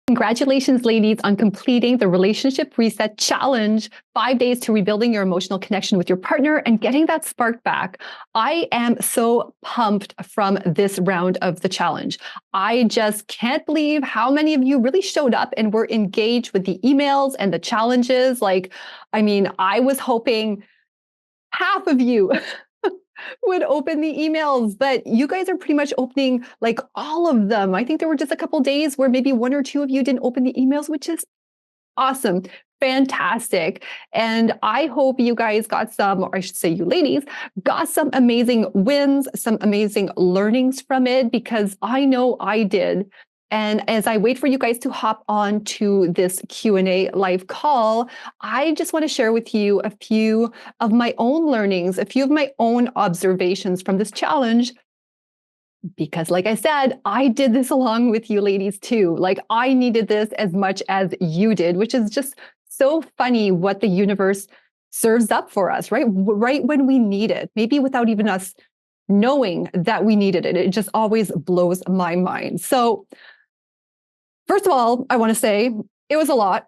Congratulations, ladies, on completing the Relationship Reset Challenge, 5 days to rebuilding your emotional connection with your partner and getting that spark back. I am so pumped from this round of the challenge. I just can't believe how many of you really showed up and were engaged with the emails and the challenges. I was hoping half of you would open the emails, but you guys are pretty much opening like all of them. I think there were just a couple days where maybe one or two of you didn't open the emails, which is awesome. Fantastic. And I hope you guys got some, or I should say you ladies, got some amazing wins, some amazing learnings from it, because I know I did. And as I wait for you guys to hop on to this Q&A live call, I just want to share with you a few of my own learnings, a few of my own observations from this challenge. Because like I said, I did this along with you ladies too. Like I needed this as much as you did, which is just so funny what the universe serves up for us, right? Right when we need it, maybe without even us knowing that we needed it. It just always blows my mind. So first of all, I want to say it was a lot.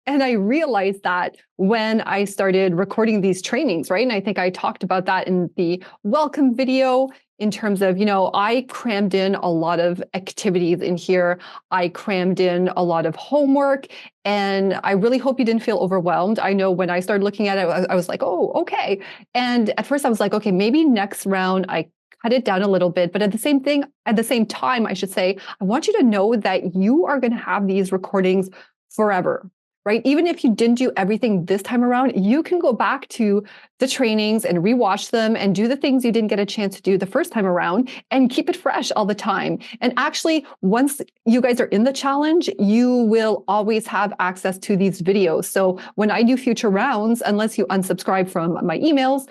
And I realized that when I started recording these trainings, right? And I think I talked about that in the welcome video in terms of, I crammed in a lot of activities in here. I crammed in a lot of homework. And I really hope you didn't feel overwhelmed. I know when I started looking at it, I was like, oh, okay. And at first I was like, okay, maybe next round I cut it down a little bit. But at the same time, I should say, I want you to know that you are going to have these recordings forever. Right? Even if you didn't do everything this time around, you can go back to the trainings and rewatch them and do the things you didn't get a chance to do the first time around and keep it fresh all the time. And actually, once you guys are in the challenge, you will always have access to these videos. So when I do future rounds, unless you unsubscribe from my emails,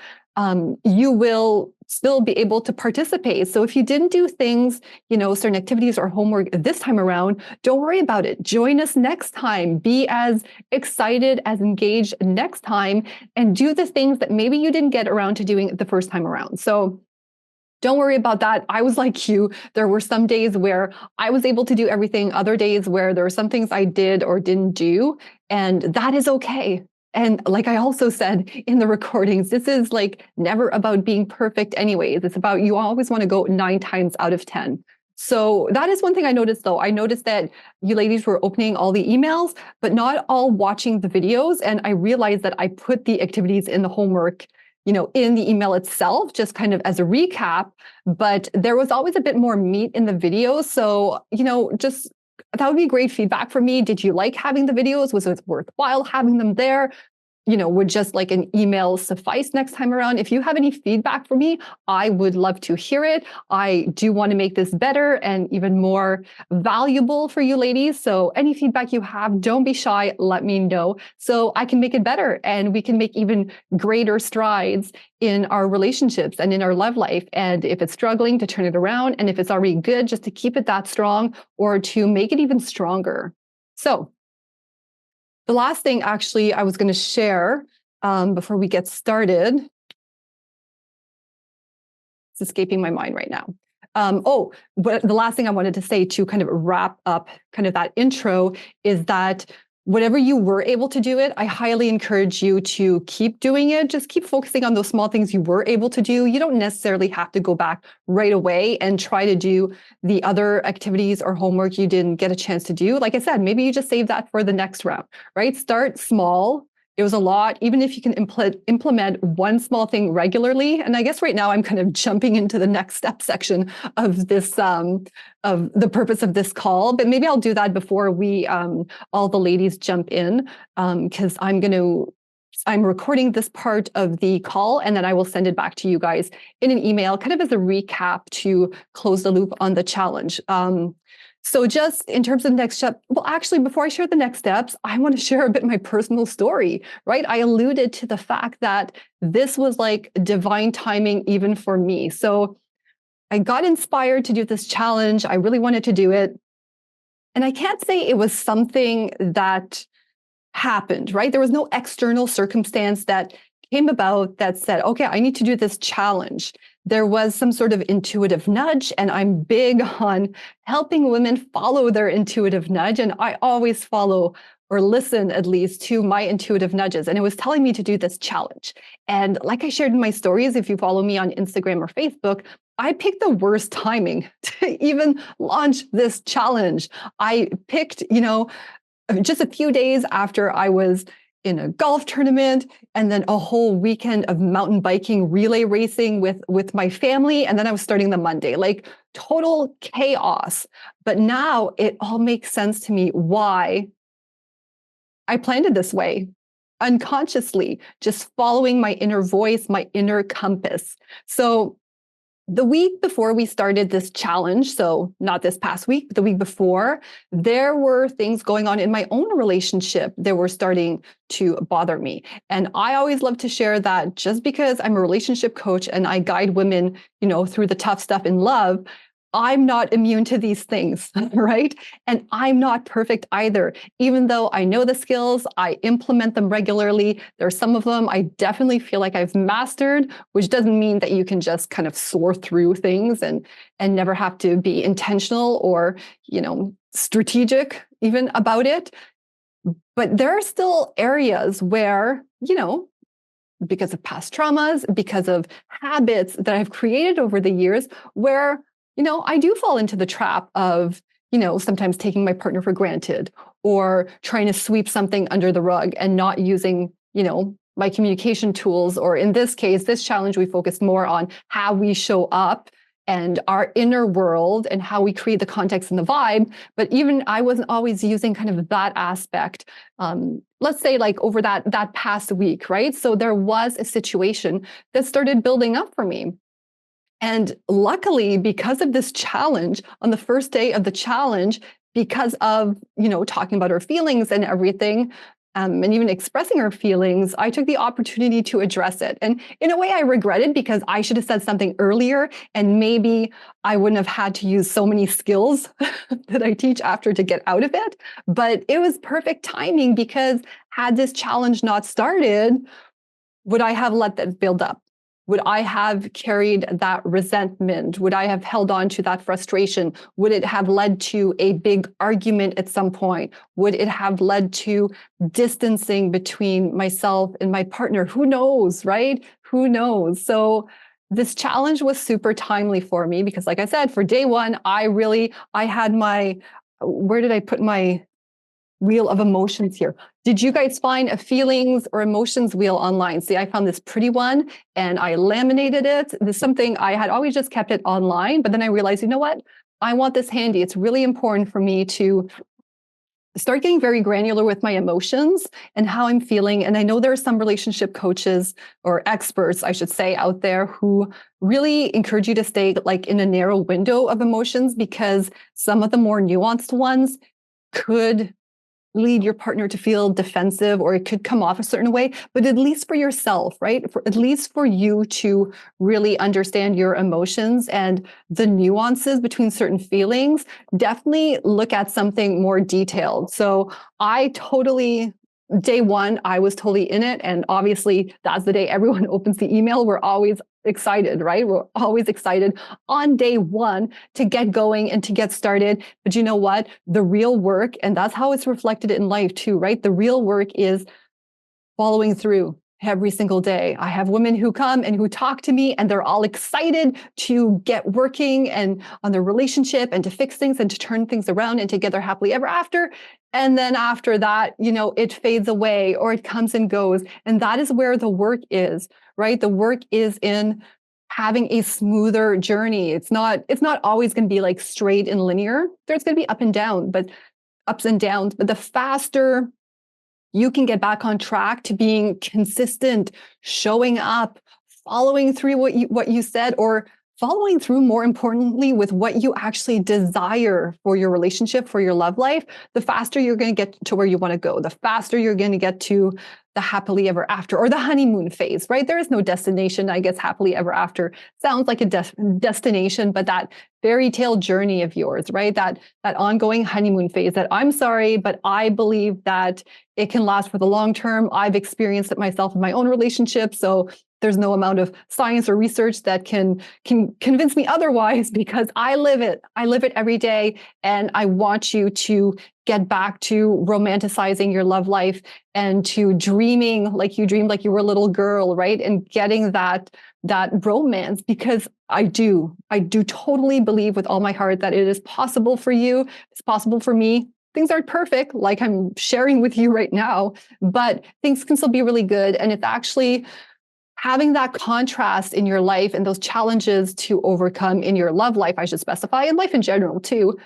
you will still be able to participate. So if you didn't do things, certain activities or homework this time around, don't worry about it. Join us next time. Be as excited, as engaged next time, and do the things that maybe you didn't get around to doing the first time around. So don't worry about that. I was like you. There were some days where I was able to do everything, other days where there were some things I did or didn't do, and that is okay. And like I also said in the recordings, this is like never about being perfect anyways. It's about you always want to go 9 times out of 10. So that is one thing I noticed though. I noticed that you ladies were opening all the emails, but not all watching the videos. And I realized that I put the activities in the homework, in the email itself, just kind of as a recap, but there was always a bit more meat in the videos. So, just that would be great feedback for me. Did you like having the videos? Was it worthwhile having them there? Would just like an email suffice next time around? If you have any feedback for me, I would love to hear it. I do want to make this better and even more valuable for you ladies. So any feedback you have, don't be shy. Let me know so I can make it better and we can make even greater strides in our relationships and in our love life. And if it's struggling, to turn it around. And if it's already good, just to keep it that strong or to make it even stronger. So the last thing actually I was going to share before we get started, it's escaping my mind right now. But the last thing I wanted to say to kind of wrap up kind of that intro is that whatever you were able to do it, I highly encourage you to keep doing it. Just keep focusing on those small things you were able to do. You don't necessarily have to go back right away and try to do the other activities or homework you didn't get a chance to do. Like I said, maybe you just save that for the next round, right? Start small. It was a lot, even if you can implement one small thing regularly. And I guess right now I'm kind of jumping into the next step section of this, of the purpose of this call. But maybe I'll do that before we, all the ladies jump in, because I'm recording this part of the call and then I will send it back to you guys in an email, kind of as a recap to close the loop on the challenge. So just in terms of the next step, well, actually, before I share the next steps, I want to share a bit my personal story, right? I alluded to the fact that this was like divine timing even for me. So I got inspired to do this challenge. I really wanted to do it. And I can't say it was something that happened, right? There was no external circumstance that came about that said, okay, I need to do this challenge. there was some sort of intuitive nudge, and I'm big on helping women follow their intuitive nudge. And I always follow or listen at least to my intuitive nudges. And it was telling me to do this challenge. And like I shared in my stories, if you follow me on Instagram or Facebook, I picked the worst timing to even launch this challenge. I picked, just a few days after I was in a golf tournament, and then a whole weekend of mountain biking, relay racing with my family. And then I was starting the Monday, like total chaos. But now it all makes sense to me why I planned it this way, unconsciously, just following my inner voice, my inner compass. So the week before we started this challenge, so not this past week, but the week before, there were things going on in my own relationship that were starting to bother me. And I always love to share that just because I'm a relationship coach and I guide women, through the tough stuff in love, I'm not immune to these things, right? And I'm not perfect either. Even though I know the skills, I implement them regularly. There are some of them I definitely feel like I've mastered, which doesn't mean that you can just kind of soar through things and never have to be intentional or, strategic even about it. But there are still areas where, because of past traumas, because of habits that I've created over the years, where I do fall into the trap of, sometimes taking my partner for granted or trying to sweep something under the rug and not using, my communication tools. Or in this case, this challenge, we focused more on how we show up and our inner world and how we create the context and the vibe. But even I wasn't always using kind of that aspect. Let's say like over that past week, right? So there was a situation that started building up for me. And luckily, because of this challenge, on the first day of the challenge, because of, talking about our feelings and everything, and even expressing our feelings, I took the opportunity to address it. And in a way, I regret it because I should have said something earlier, and maybe I wouldn't have had to use so many skills that I teach after to get out of it. But it was perfect timing because had this challenge not started, would I have let that build up? Would I have carried that resentment? Would I have held on to that frustration? Would it have led to a big argument at some point? Would it have led to distancing between myself and my partner? Who knows, right? Who knows? So this challenge was super timely for me because, like I said, for day one, I had where did I put my wheel of emotions here? Did you guys find a feelings or emotions wheel online? See, I found this pretty one and I laminated it. This is something I had always just kept it online, but then I realized, you know what? I want this handy. It's really important for me to start getting very granular with my emotions and how I'm feeling. And I know there are some relationship coaches or experts, I should say, out there who really encourage you to stay like in a narrow window of emotions because some of the more nuanced ones could lead your partner to feel defensive or it could come off a certain way, but at least for yourself, right? At least for you to really understand your emotions and the nuances between certain feelings, definitely look at something more detailed. So day one, I was totally in it. And obviously that's the day everyone opens the email. We're always excited, right? We're always excited on day one to get going and to get started. But you know what? The real work, and that's how it's reflected in life too, right? The real work is following through every single day. I have women who come and who talk to me and they're all excited to get working and on their relationship and to fix things and to turn things around and together happily ever after. And then after that, it fades away or it comes and goes. And that is where the work is, right? The work is in having a smoother journey. It's not always going to be like straight and linear. There's going to be ups and downs, but the faster you can get back on track to being consistent, showing up, following through what you said, or following through, more importantly, with what you actually desire for your relationship, for your love life, the faster you're going to get to where you want to go, the faster you're going to get to the happily ever after or the honeymoon phase, right? There is no destination. I guess happily ever after sounds like a destination, but that fairy tale journey of yours, right? That ongoing honeymoon phase that I'm sorry, but I believe that it can last for the long term. I've experienced it myself in my own relationship. So there's no amount of science or research that can convince me otherwise, because I live it. I live it every day. And I want you to get back to romanticizing your love life and to dreaming like you dreamed like you were a little girl, right? And getting that romance, because I do totally believe with all my heart that it is possible for you. It's possible for me. Things aren't perfect, like I'm sharing with you right now, but things can still be really good. And it's actually having that contrast in your life and those challenges to overcome in your love life, I should specify, and life in general too.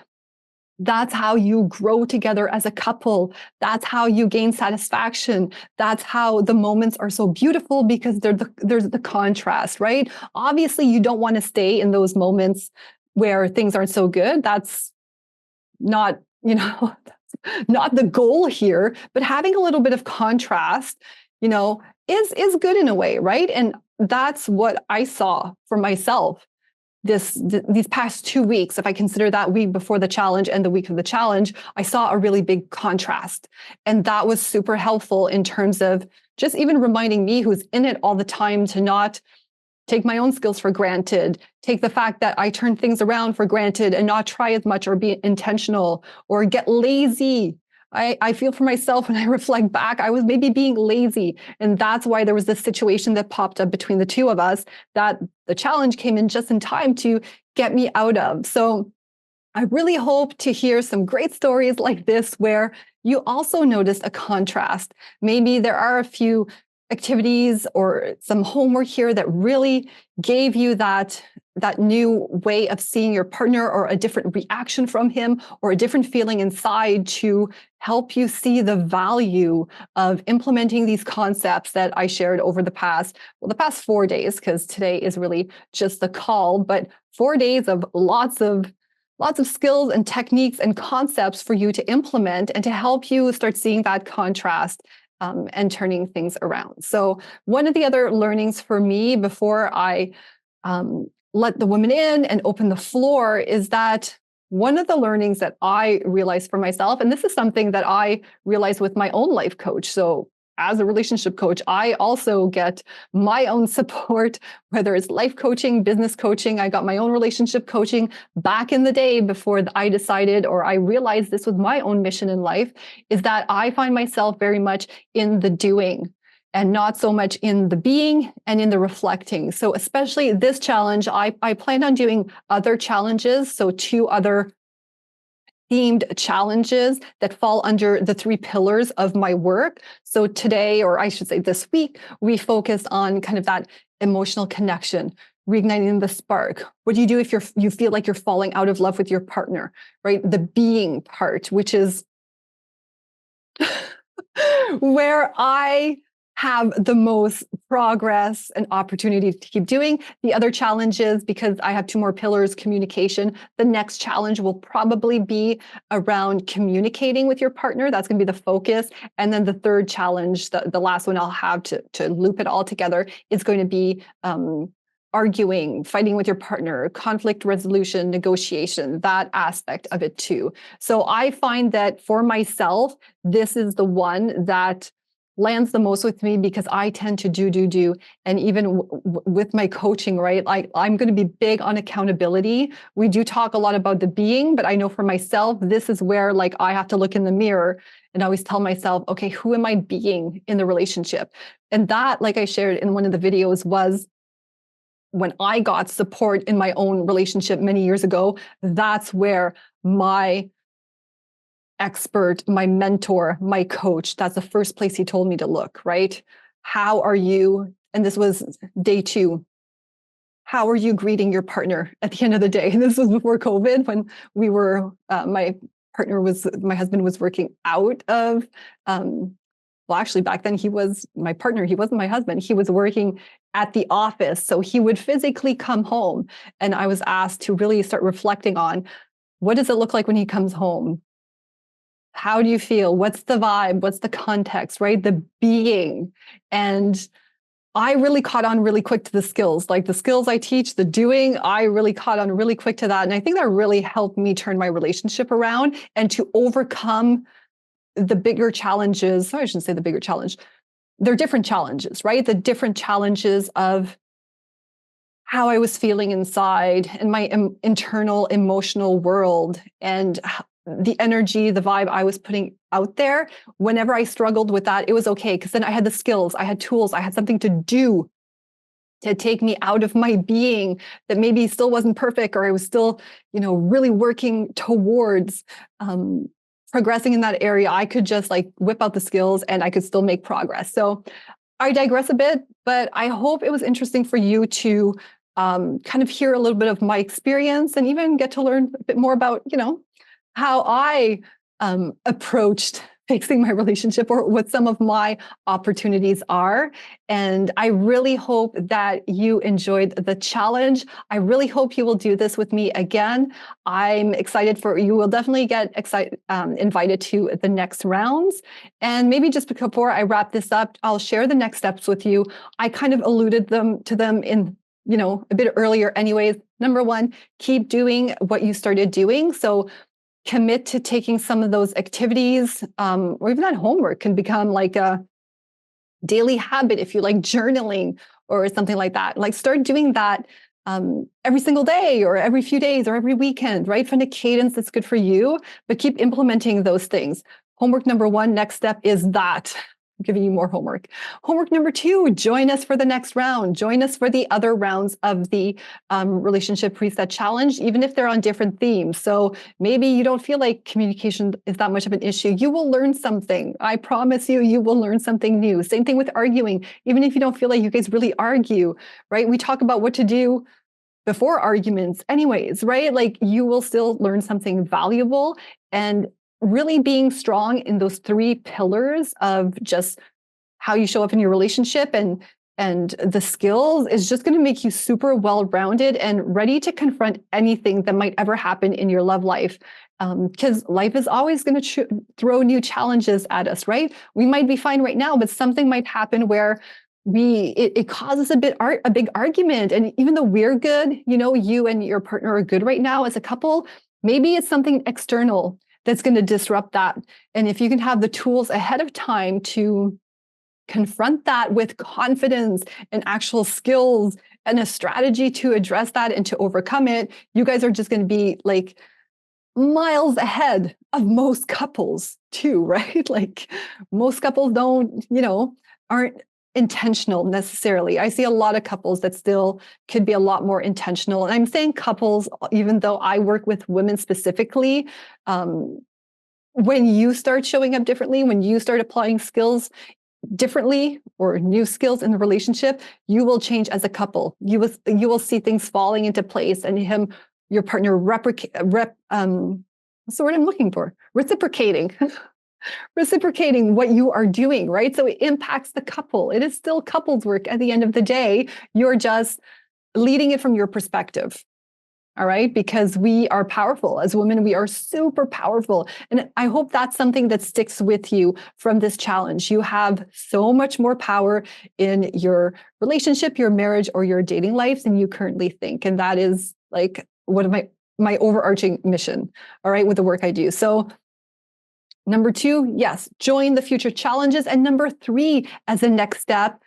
That's how you grow together as a couple. That's how you gain satisfaction. That's how the moments are so beautiful, because there's the contrast, right? Obviously, you don't want to stay in those moments where things aren't so good. That's not, not the goal here, but having a little bit of contrast, is good in a way, right? And that's what I saw for myself these past 2 weeks. If I consider that week before the challenge and the week of the challenge, I saw a really big contrast. And that was super helpful in terms of just even reminding me, who's in it all the time, to not take my own skills for granted, take the fact that I turn things around for granted and not try as much or be intentional or get lazy. I feel for myself when I reflect back, I was maybe being lazy. And that's why there was this situation that popped up between the two of us that the challenge came in just in time to get me out of. So I really hope to hear some great stories like this where you also noticed a contrast. Maybe there are a few activities or some homework here that really gave you that new way of seeing your partner, or a different reaction from him, or a different feeling inside, to help you see the value of implementing these concepts that I shared over the past 4 days, because today is really just the call, but 4 days of lots of skills and techniques and concepts for you to implement and to help you start seeing that contrast and turning things around. So one of the other learnings for me before I let the women in and open the floor is that one of the learnings that I realized for myself, and this is something that I realized with my own life coach. So as a relationship coach, I also get my own support, whether it's life coaching, business coaching. I got my own relationship coaching back in the day before I decided, or I realized this was my own mission in life, is that I find myself very much in the doing and not so much in the being and in the reflecting. So especially this challenge, I plan on doing other challenges. So 2 other themed challenges that fall under the 3 pillars of my work. So today, or I should say this week, we focused on kind of that emotional connection, reigniting the spark. What do you do if you feel like you're falling out of love with your partner, right? The being part, which is where I have the most progress and opportunity to keep doing. The other challenges, because I have 2 more pillars, communication, the next challenge will probably be around communicating with your partner. That's going to be the focus. And then the third challenge, the last one I'll have to loop it all together, is going to be arguing, fighting with your partner, conflict resolution, negotiation, that aspect of it too. So I find that for myself, this is the one that lands the most with me, because I tend to do. And even with my coaching, right? I'm going to be big on accountability. We do talk a lot about the being, but I know for myself, this is where I have to look in the mirror and always tell myself, okay, who am I being in the relationship? And that, like I shared in one of the videos, was when I got support in my own relationship many years ago. That's where my expert, my mentor, my coach, that's the first place he told me to look, right? How are you? And this was day 2. How are you greeting your partner at the end of the day? And this was before COVID, when we were, my husband was working out of, well, actually back then he was my partner. He wasn't my husband. He was working at the office. So he would physically come home. And I was asked to really start reflecting on, what does it look like when he comes home? How do you feel? What's the vibe? What's the context, right? The being. And I really caught on really quick to the skills, like the skills I teach, the doing, I really caught on really quick to that. And I think that really helped me turn my relationship around and to overcome the bigger challenges. Sorry, I shouldn't say the bigger challenge. They're different challenges, right? The different challenges of how I was feeling inside and my internal emotional world and the energy, the vibe I was putting out there. Whenever I struggled with that, it was okay because then I had the skills, I had tools, I had something to do to take me out of my being that maybe still wasn't perfect, or I was still, really working towards progressing in that area. I could just like whip out the skills and I could still make progress. So I digress a bit, but I hope it was interesting for you to kind of hear a little bit of my experience and even get to learn a bit more about, how I approached fixing my relationship or what some of my opportunities are. And I really hope that you enjoyed the challenge. I really hope you will do this with me again. I'm excited for you. Will definitely get invited to the next rounds. And maybe just before I wrap this up, I'll share the next steps with you. I kind of alluded to them in a bit earlier anyways. Number one, keep doing what you started doing. So commit to taking some of those activities, or even that homework can become like a daily habit if you like journaling or something like that. Like start doing that every single day or every few days or every weekend, right? Find a cadence that's good for you, but keep implementing those things. Homework number one, next step is that. I'm giving you more homework. Homework number two, join us for the next round. Join us for the other rounds of the Relationship Reset Challenge, even if they're on different themes. So maybe you don't feel like communication is that much of an issue. You will learn something. I promise you, you will learn something new. Same thing with arguing. Even if you don't feel like you guys really argue, right? We talk about what to do before arguments anyways, right? Like you will still learn something valuable, and really being strong in those three pillars of just how you show up in your relationship and the skills is just going to make you super well-rounded and ready to confront anything that might ever happen in your love life. Because life is always going to throw new challenges at us, right? We might be fine right now, but something might happen where it causes a big argument. And even though we're good, you and your partner are good right now as a couple, maybe it's something external that's going to disrupt that. And if you can have the tools ahead of time to confront that with confidence and actual skills and a strategy to address that and to overcome it, you guys are just going to be like miles ahead of most couples too, right? Like most couples aren't intentional necessarily. I see a lot of couples that still could be a lot more intentional. And I'm saying couples, even though I work with women specifically, when you start showing up differently, when you start applying skills differently or new skills in the relationship, you will change as a couple. You will see things falling into place, and your partner what's the word I'm looking for? Reciprocating. Reciprocating what you are doing, right? So it impacts the couple. It is still couples work at the end of the day. You're just leading it from your perspective. All right. Because we are powerful as women. We are super powerful. And I hope that's something that sticks with you from this challenge. You have so much more power in your relationship, your marriage, or your dating life than you currently think. And that is like one of my overarching mission. All right. With the work I do. So number two, yes, join the future challenges. And number three, as a next step,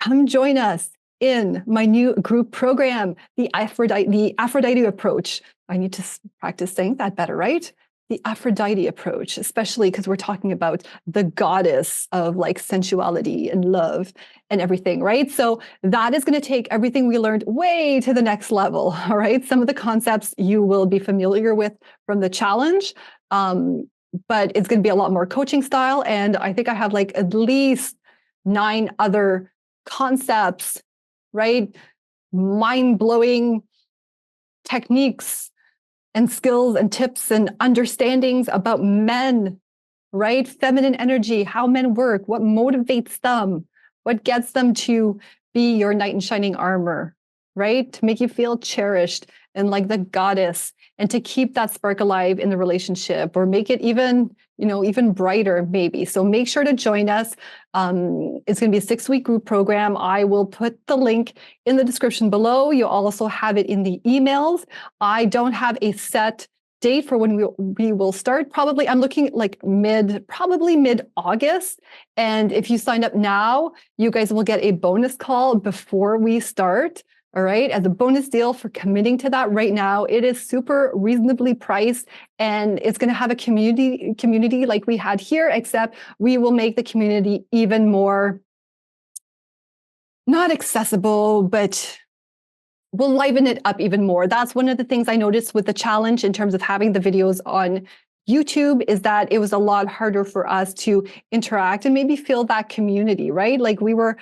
come join us in my new group program, the Aphrodite approach. I need to practice saying that better, right? The Aphrodite approach, especially because we're talking about the goddess of like sensuality and love and everything, right? So that is going to take everything we learned way to the next level, all right? Some of the concepts you will be familiar with from the challenge, but it's going to be a lot more coaching style. And I think I have like at least 9 other concepts, right? Mind-blowing techniques and skills and tips and understandings about men, right? Feminine energy, how men work, what motivates them, what gets them to be your knight in shining armor, right? To make you feel cherished and like the goddess, and to keep that spark alive in the relationship or make it even, even brighter maybe. So make sure to join us. It's going to be a 6-week group program. I will put the link in the description below. You'll also have it in the emails. I don't have a set date for when we will start. Probably I'm looking like probably mid-August. And if you sign up now, you guys will get a bonus call before we start. All right, as a bonus deal for committing to that right now. It is super reasonably priced, and it's going to have a community like we had here, except we will make the community even more not accessible, but we'll liven it up even more. That's one of the things I noticed with the challenge in terms of having the videos on YouTube, is that it was a lot harder for us to interact and maybe feel that community, right? Like we were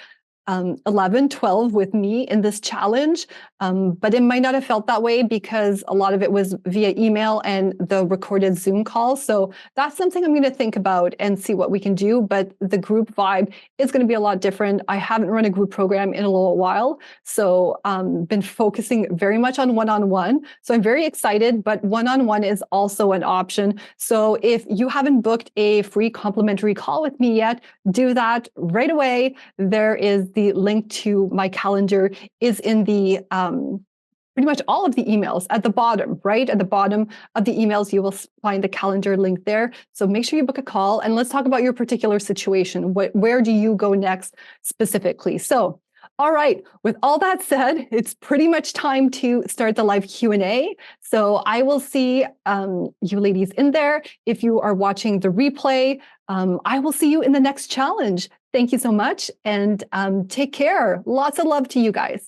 11, 12 with me in this challenge, but it might not have felt that way because a lot of it was via email and the recorded Zoom calls. So that's something I'm going to think about and see what we can do. But the group vibe is going to be a lot different. I haven't run a group program in a little while, so been focusing very much on one-on-one. So I'm very excited, but one-on-one is also an option. So if you haven't booked a free complimentary call with me yet, do that right away. There is the link to my calendar is in the pretty much all of the emails at the bottom, right? At the bottom of the emails, you will find the calendar link there. So make sure you book a call and let's talk about your particular situation. Where do you go next specifically? So, all right, with all that said, it's pretty much time to start the live Q&A. So I will see you ladies in there. If you are watching the replay, I will see you in the next challenge. Thank you so much and take care. Lots of love to you guys.